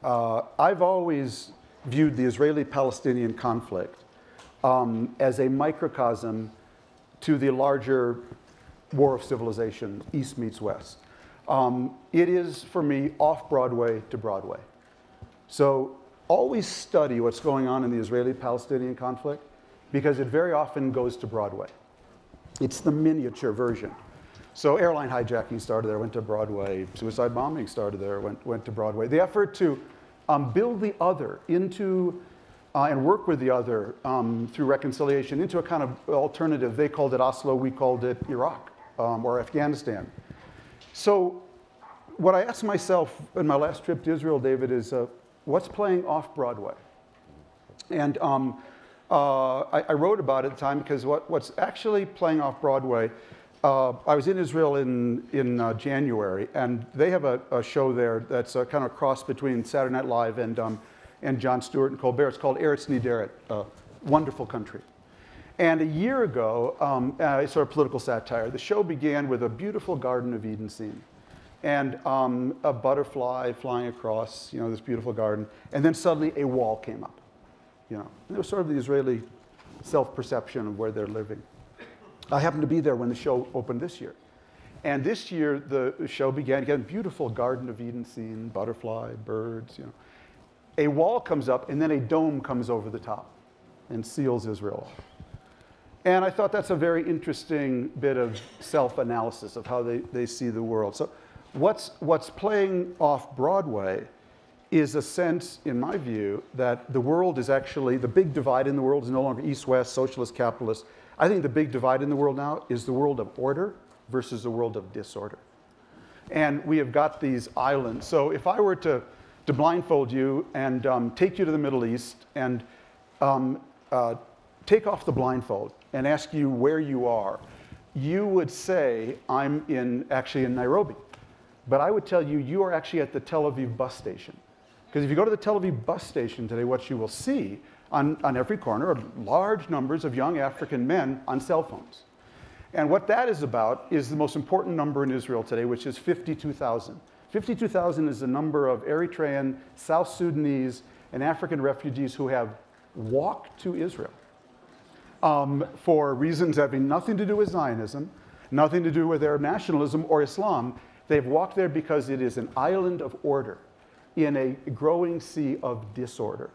I've always viewed the Israeli-Palestinian conflict as a microcosm to the larger war of civilization, East meets West. It is, for me, off Broadway to Broadway. So always study what's going on in the Israeli-Palestinian conflict, because it very often goes to Broadway. It's the miniature version. So airline hijacking started there, went to Broadway. Suicide bombing started there, went to Broadway. The effort to build the other into and work with the other through reconciliation into a kind of alternative. They called it Oslo, we called it Iraq or Afghanistan. So what I asked myself in my last trip to Israel, David, is what's playing off Broadway? And I wrote about it at the time because what's actually playing off Broadway, I was in Israel in January, and they have a show there that's a kind of cross between Saturday Night Live and Jon Stewart and Colbert. It's called Eretz Nideret, Wonderful Country. And a year ago, it's sort of political satire. The show began with a beautiful Garden of Eden scene, and a butterfly flying across, this beautiful garden, and then suddenly a wall came up, And it was sort of the Israeli self-perception of where they're living. I happened to be there when the show opened this year. And this year, the show began, again, beautiful Garden of Eden scene, butterfly, birds, A wall comes up, and then a dome comes over the top and seals Israel off. And I thought that's a very interesting bit of self-analysis of how they see the world. So what's playing off Broadway is a sense, in my view, that the world is actually, the big divide in the world is no longer east-west, socialist, capitalist. I think the big divide in the world now is the world of order versus the world of disorder. And we have got these islands. So if I were to blindfold you and take you to the Middle East and take off the blindfold and ask you where you are, you would say, I'm actually in Nairobi. But I would tell you, you are actually at the Tel Aviv bus station. Because if you go to the Tel Aviv bus station today, what you will see on every corner are large numbers of young African men on cell phones. And what that is about is the most important number in Israel today, which is 52,000. 52,000 is the number of Eritrean, South Sudanese, and African refugees who have walked to Israel for reasons having nothing to do with Zionism, nothing to do with Arab nationalism or Islam. They've walked there because it is an island of order in a growing sea of disorder.